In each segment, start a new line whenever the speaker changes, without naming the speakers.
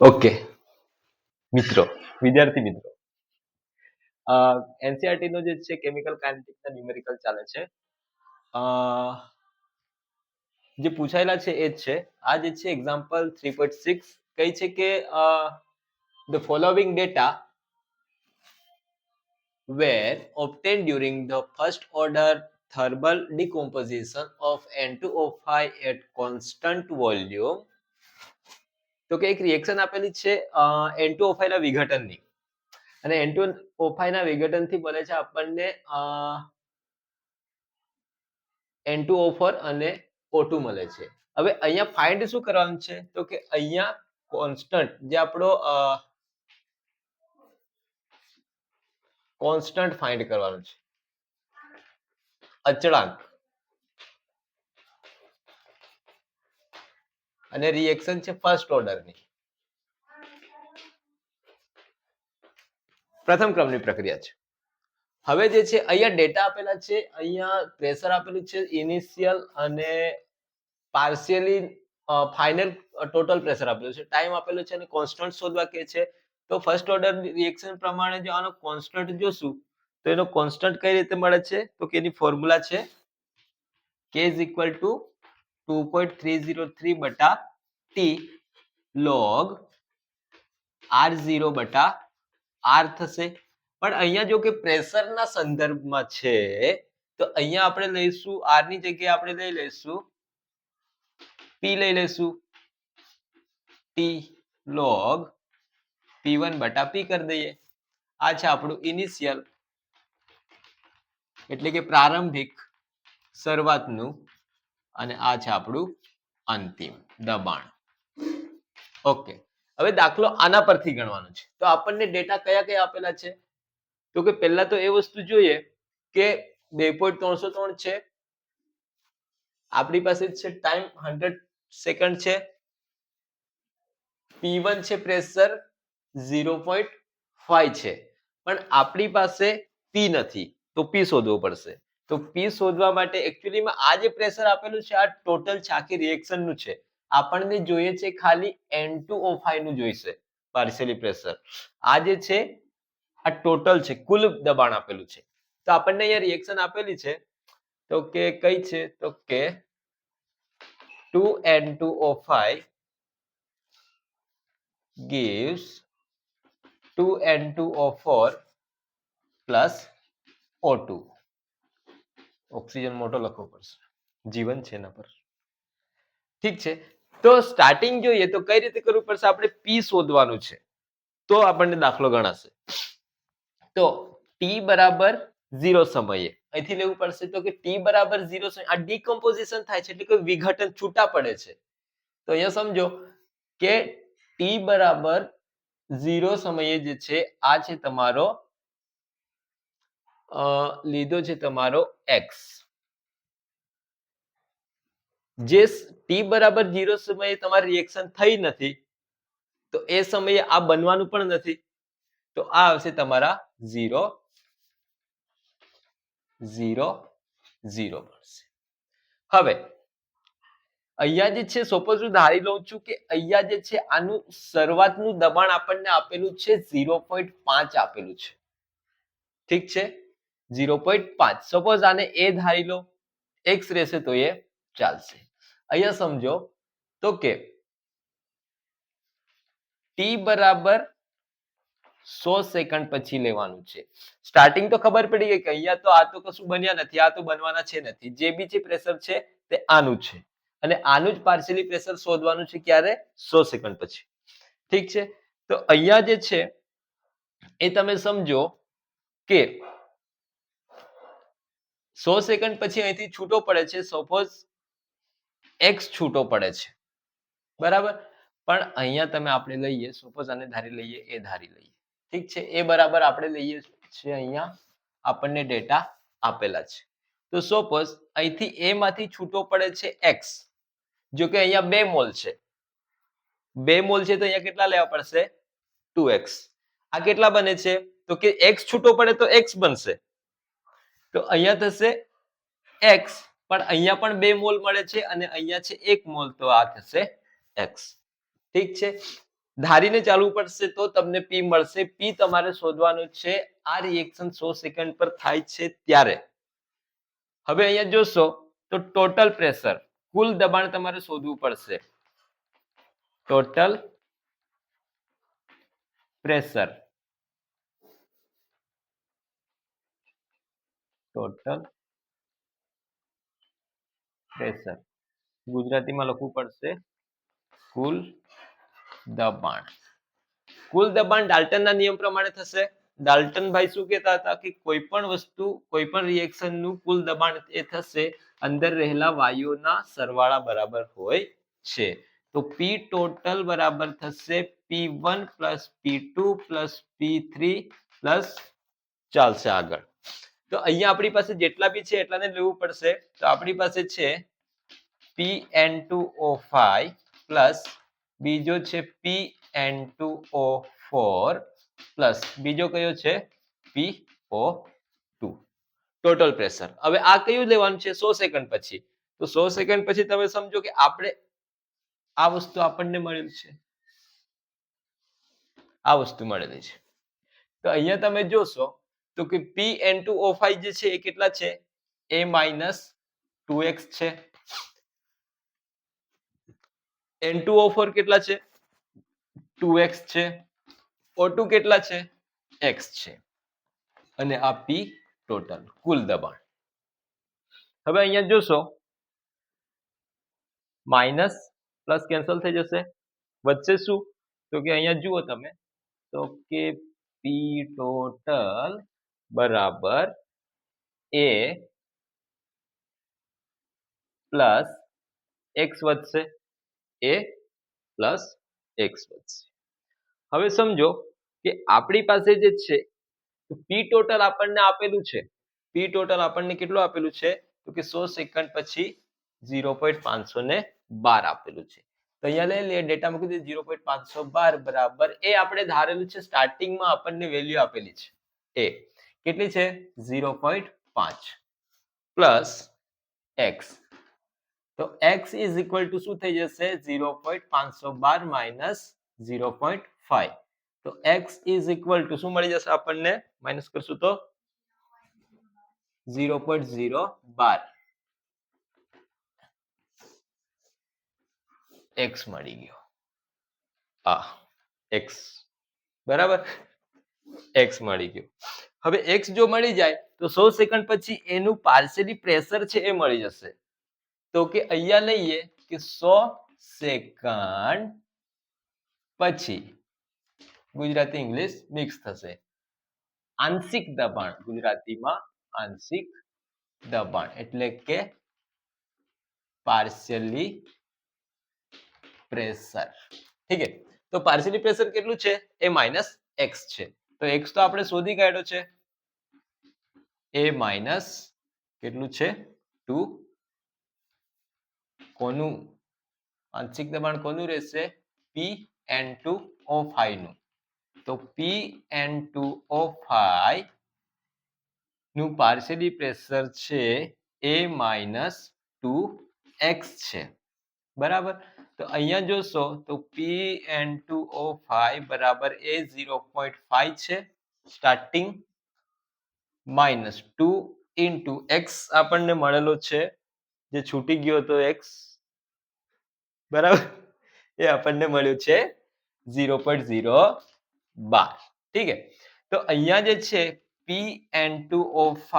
Okay મિત્રો, વિદ્યાર્થી મિત્રો, એનસીઆરટી નો જે છે કેમિકલ કાઇનેટિક્સ ના ન્યુમેરિકલ ચાલે છે. જે પૂછાયેલા છે એ જ છે. આ જે છે એક્ઝામ્પલ 3.6 કઈ છે કે the following data were obtained during the first order thermal decomposition of N2O5 at constant volume. તો કે એક રિએક્શન આપેલી છે N2O5 ના વિઘટનની, અને N2O5 ના વિઘટનથી બને છે આપણને N2O4 અને O2 મળે છે. હવે અહીંયા ફાઇન્ડ શું કરવાનું છે? તો કે અહીંયા કોન્સ્ટન્ટ જે આપણો કોન્સ્ટન્ટ ફાઇન્ડ કરવાનું છે, અચળાંક, અને રિએક્શન છે ફર્સ્ટ ઓર્ડરની, પ્રથમ ક્રમની પ્રક્રિયા છે. હવે જે છે અહીંયા ડેટા આપેલા છે, અહીંયા પ્રેશર આપેલું છે ઇનિશિયલ અને પાર્શિયલી ફાઇનલ ટોટલ પ્રેશર આપેલું છે, ટાઈમ આપેલો છે અને કોન્સ્ટન્ટ શોધવા કે છે. તો ફર્સ્ટ ઓર્ડર રિએક્શન પ્રમાણે જો આનો કોન્સ્ટન્ટ જોશું તો એનો કોન્સ્ટન્ટ કઈ રીતે મળે છે? તો કે એની ફોર્મ્યુલા છે K is equal to 2.303 બટા T log R0 બટા R થશે. પણ અહીંયા જો કે પ્રેશરના સંદર્ભમાં છે તો અહીંયા આપણે લઈશું R ની જગ્યાએ આપણે લઈ લઈશું P, લઈ લઈશું T log P1 બટા P કરી દઈએ. આ છે આપણું ઇનિશિયલ એટલે કે પ્રારંભિક શરૂઆતનું, અને આ છે આપણું અંતિમ દબાણ. ઓકે, હવે દાખલો આના પરથી ગણવાનો છે. તો આપણને ડેટા કયા કયા આપેલા છે? તો કે પહેલા તો એ વસ્તુ જોઈએ કે 2.303 છે, આપણી પાસે છે ટાઈમ 100 સેકન્ડ છે, P1 છે પ્રેશર 0.5 છે, પણ આપણી પાસે P નથી તો P શોધવો પડશે. તો P શોધવા માટે એકચ્યુઅલીમાં આ જે પ્રેશર આપેલું છે આ ટોટલ છે, આખી રિએક્શન નું છે. આપણને જોઈએ છે ખાલી N2O5 નું જોઈશે પાર્શિયલી પ્રેશર. આ જે છે આ ટોટલ છે, કુલ દબાણ આપેલું છે. તો આપણને અહીંયા રિએક્શન આપેલી છે તો કે કઈ છે? તો કે 2N2O5 gives 2N2O4 plus O2. Oxygen મોટો લખવો પડશે, જીવન છે એના પર. ઠીક છે, તો સ્ટાર્ટિંગ જોઈએ તો કઈ રીતે કરવું પડશે? આપણે P શોધવાનું છે તો આપણને દાખલો ગણાશે. તો T બરાબર 0 સમયે અહીંથી લેવું પડશે. તો કે T બરાબર 0 સમયે આ ડીકમ્પોઝિશન થાય છે એટલે કે વિઘટન છૂટા પડે છે. તો અહીંયા સમજો કે T બરાબર 0 સમયે જે છે આ છે તમારો લીધો છે તમારો X. જે T બરાબર 0 સમયે તમારી રિએક્શન થઈ નથી તો એ સમયે આ બનવાનું પણ નથી, તો આ આવશે તમારા 0 0 0 બનશે. હવે અહીંયા જે છે સપોઝ હું ધારી લઉં છું કે અહીંયા જે છે આનું શરૂઆતનું દબાણ આપણને આપેલું છે 0.5 આપેલું છે. ઠીક છે, 0.5. સપોઝ આને A ધારી લો, X રહેશે તો એ ચાલશે. અહીંયા સમજો તો કે T બરાબર 100 સેકન્ડ પછી લેવાનું છે. સ્ટાર્ટિંગ તો ખબર પડી ગઈ કે અહીંયા તો આ તો કશું બન્યા નથી, આ તો બનવાના છે નથી. જે બી જે પ્રેશર છે તે આનું છે, અને આનું જ પાર્શિયલી પ્રેશર શોધવાનું છે. ક્યારે? 100 સેકન્ડ પછી. ઠીક છે, તો અહીંયા જે છે એ તમે સમજો કે 100 સેકન્ડ પછી અહીંથી છૂટો પડે છે, સપોઝ X છૂટો પડે છે, બરાબર. પણ અહીંયા તમે આપણે લઈએ, સપોઝ આને ધારી લઈએ, એ ધારી લઈએ. ઠીક છે, એ બરાબર આપણે લઈએ છે, અહીંયા આપણને ડેટા આપેલા છે. તો સપોઝ અહીંથી A માંથી છૂટો પડે છે X, જો કે અહીંયા 2 મોલ છે, 2 મોલ છે તો અહીંયા કેટલા લેવા પડશે? 2X. આ કેટલા બને છે? તો કે X છૂટો પડે તો X બનશે, તો અહીંયા થશે X, પણ અહીંયા પણ 2 મોલ મળે છે અને અહીંયા છે 1 મોલ, તો આ થશે X. ઠીક છે, ધારીને ચાલવું પડશે તો તમને પી મળશે. પી તમારે શોધવાનું છે. આ રિએક્શન 100 સેકન્ડ પર થાય છે ત્યારે. હવે અહીંયા જોશો તો ટોટલ પ્રેશર, કુલ દબાણ તમારે શોધવું પડશે. ટોટલ પ્રેશર, ટોટલ પ્રેશર ગુજરાતીમાં લખવું પડશે કુલ દબાણ. કુલ દબાણ ડાલ્ટનના નિયમ પ્રમાણે થશે. ડાલ્ટનભાઈ શું કહેતા હતા કે કોઈ પણ વસ્તુ, કોઈ પણ રિએક્શનનું કુલ દબાણ એ થશે અંદર રહેલા વાયુઓના સરવાળા બરાબર હોય છે. તો પી ટોટલ બરાબર થશે P1 P2 P3 ચાલશે આગળ. તો અહીંયા આપણી પાસે જેટલા બી છે એટલાને લેવું પડશે. તો આપણી પાસે છે PN2O5 બીજો છે PN2O4 બીજો કયો છે PO2. Total pressure. હવે આ કયું લેવાનું છે 100 સેકન્ડ પછી. તો 100 સેકન્ડ પછી તમે સમજો કે આપણે આ વસ્તુ આપણને મળેલી છે, આ વસ્તુ મળેલી છે. તો અહીંયા તમે જોશો તો કે PN2O5 જે છે એ કેટલા છે? A-2x છે. N2O4 કેટલા છે? 2x છે. O2 કેટલા છે? x છે. અને આ P ટોટલ કુલ દબાણ. હવે અહીંયા જોશો માઇનસ પ્લસ કેન્સલ થઈ જશે, વચ્ચે શું? તો કે અહીંયા જુઓ તમે તો કે P ટોટલ બરાબર A પ્લસ x વધશે, A પ્લસ x વધશે. હવે સમજો કે આપણી પાસે જે છે P ટોટલ આપણને આપેલું છે. P ટોટલ આપણને કેટલું આપેલું છે? તો કે 100 સેકન્ડ પછી 0.512 આપેલું છે. તો અહીંયા લઈ લઈએ, ડેટા મૂકી દઈએ 0.512 બરાબર એ આપણે ધારેલું છે. સ્ટાર્ટિંગમાં આપણને વેલ્યુ આપેલી છે એ કેટલી છે? 0.5 પ્લસ x. તો x ઇઝ ઇક્વલ ટુ શું થઈ જશે? 0.512 માઇનસ 0.5. તો x ઇઝ ઇક્વલ ટુ શું મળી જશે આપણને? માઇનસ કરશું તો 0.012 x મળી ગયો. આ x બરાબર, x મળી ગયો. હવે x જો મળી જાય તો 100 સેકન્ડ પછી એનું પાર્શિયલી પ્રેશર છે એ મળી જશે. તો કે અહીંયા લઈએ કે 100 સેકન્ડ પછી ગુજરાતી ઇંગ્લિશ મિક્સ થશે. આંશિક દબાણ, ગુજરાતીમાં આંશિક દબાણ એટલે કે પાર્શિયલી પ્રેશર. ઠીક છે. તો પાર્શિયલી પ્રેશર કેટલું છે? એ માઇનસ x છે. તો x તો આપણે શોધી કાઢ્યો છે. એ માઇનસ કેટલું છે? 2. કોનું આંશિક દબાણ કોનું રહેશે? PN2O5 નું. તો PN2O5 નું પાર્શિયલી પ્રેશર છે એ -2x છે. બરાબર. તો અહીંયા જોશો તો PN2O5 બરાબર એ 0.5 છે સ્ટાર્ટિંગ, -2 ઇન્ટુ x આપણને મળેલો છે જે છૂટી ગયો હતો x, બરાબર, એ આપણને મળ્યું છે 0.012. ઠીક છે. તો અહીંયા જે છે PN2O5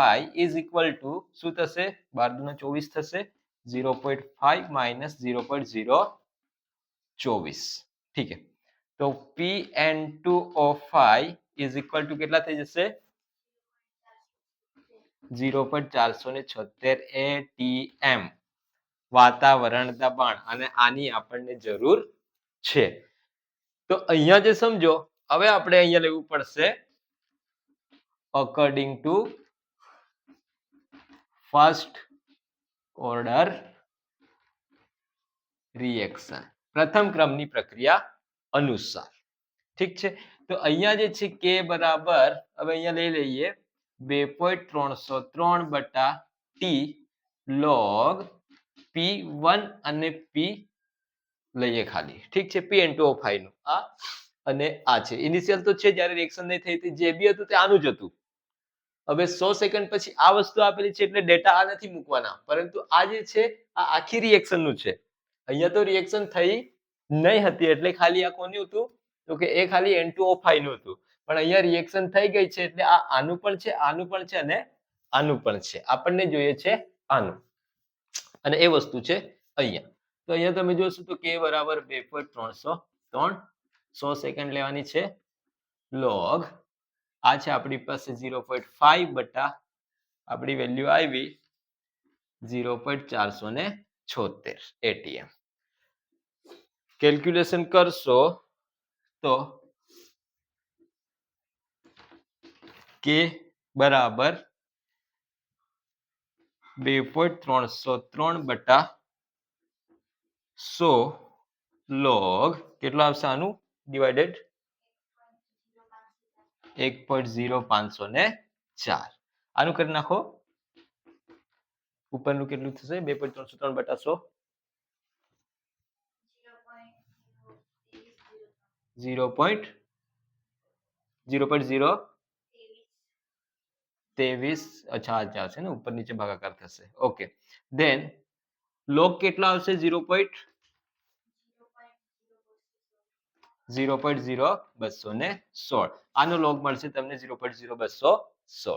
ઇઝ ઇક્વલ ટુ શું થશે? 12 દુ 24 થશે. 0.5 માઇનસ 0.024. ઠીક છે. તો PN2O5 ઇઝ ઇક્વલ ટુ કેટલા થઈ જશે? 0.476 atm વાતાવરણ દબાણ, અને આની આપણને જરૂર છે. તો અહીંયા જે સમજો, હવે આપણે અહીંયા લેવું પડશે according to first order reaction, પ્રથમ ક્રમની પ્રક્રિયા અનુસાર. ઠીક છે. તો અહીંયા જે છે કે બરાબર, હવે અહીંયા લઈ લઈએ 2.303 બટા t log P1 અને P2 લઈએ ખાલી, ઠીક છે, P(N2O5) નું આ અને આ છે ઇનિશિયલ તો છે, જ્યારે રિએક્શન નહીં થઈ હતી જે બી હતું તે આનું જ હતું. હવે 100 સેકન્ડ પછી આ વસ્તુ આપેલી છે એટલે ડેટા આ નથી મૂકવાના, પરંતુ આ જે છે આ આખી રિએક્શન નું છે. અહીંયા તો રિએક્શન થઈ નહીં હતી એટલે ખાલી આ કોનું હતું તો કે એ ખાલી N2O5 નું હતું, પણ અહીંયા રિએક્શન થઈ ગઈ છે એટલે આ આનું પણ છે, આનું પણ છે અને આનું પણ છે. આપણને જોઈએ છે આનું, અને એ વસ્તુ છે અહીંયા. તો અહીંયા તમે જોશો તો k બરાબર 2.303 100 સેકન્ડ લેવાની છે log આ છે આપણી પાસે 0.5 બટા આપણી વેલ્યુ આવી 0.476 atm. કેલ્ક્યુલેશન કરશો તો k બરાબર 2.303 બટા 100 log કેટલો આવશે આનું ડિવાઇડેડ 1.0504. આનું કરી નાખો, ઉપરનું કેટલું થશે 2.303 બટા 100 0.023, અચ્છા આ આવશે ને ઉપર નીચે ભાગાકાર થશે. ઓકે, ધેન log કેટલો આવશે 0.0216. આનો log મળશે તમને 0.0216,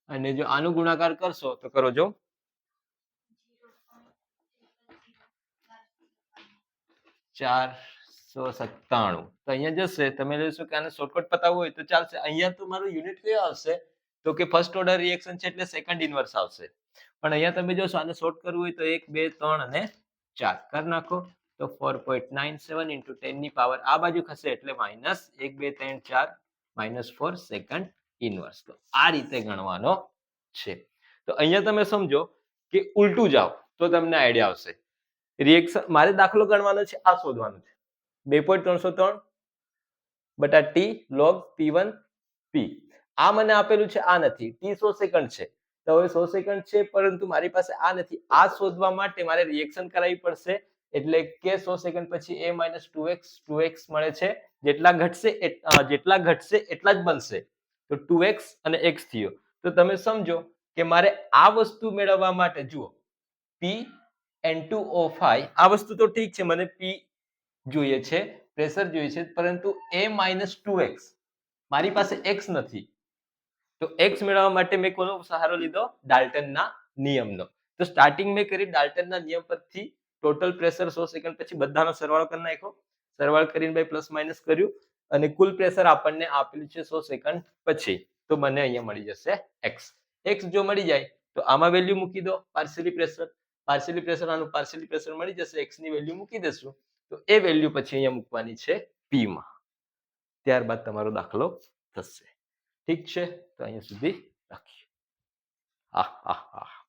અને જો આનું ગુણાકાર કરશો તો કરો જો 497. તો અહીંયા જશે, તમે જોશો કે આને શોર્ટકટ પતાવવું હોય તો ચાલશે. અહીંયા તો મારું યુનિટ કયો આવશે તો કે ફર્સ્ટ ઓર્ડર રિએક્શન છે એટલે સેકન્ડ ઇન્વર્સ આવશે, પણ અહીંયા તમે જોશો આને શોર્ટ કરવું હોય તો 1 2 3 અને 4 કરી નાખો તો 4.97 into 10 ની પાવર આ બાજુ ખસે એટલે -1 2 3 4 -4 સેકન્ડ ઇન્વર્સ. તો આ રીતે ગણવાનો છે. તો અહીંયા તમે સમજો કે ઉલટું જાઓ તો તમને આઈડિયા આવશે. રિએક્શન મારે દાખલો ગણવાનો છે, આ શોધવાનું છે 2.303 બટા t log p1 p. આ મને આપેલું છે, આ નથી. t 100 સેકન્ડ છે તો હવે 100 સેકન્ડ છે પરંતુ મારી પાસે આ નથી. આ શોધવા માટે મારે રિએક્શન કરાવવી પડશે એટલે કે 100 સેકન્ડ પછી a - 2x મળે છે. જેટલા ઘટશે એટલા જ બનશે, તો 2x અને x થયો. તો તમે સમજો કે મારે આ વસ્તુ મેળવવા માટે જુઓ P(N2O5) આ વસ્તુ તો ઠીક છે, મને P જોઈએ છે, પ્રેશર જોઈએ છે, પરંતુ a - 2x મારી પાસે x નથી. તો x મેળવવા માટે મેં કોનો સહારો લીધો? ડાલ્ટનના નિયમનો. તો સ્ટાર્ટિંગ મેં કરી ડાલ્ટનના નિયમ પરથી ટોટલ પ્રેશર 100 સેકન્ડ પછી બધાનો સરવાળો કરી નાખ્યો, સરવાળો કરીને ભાઈ પ્લસ માઇનસ કર્યું અને કુલ પ્રેશર આપણને આપેલું છે 100 સેકન્ડ પછી. તો મને અહીંયા મળી જશે x. x જો મળી જાય તો આમાં વેલ્યુ મૂકી દો, પાર્શિયલી પ્રેશર આનું પાર્શિયલી પ્રેશર મળી જશે, x ની વેલ્યુ મૂકી દેશું તો એ વેલ્યુ પછી અહીંયા મૂકવાની છે p માં. ત્યારબાદ તમારો દાખલો થશે. ઠીક છે, તો અહીંયા સુધી રાખીએ. હા.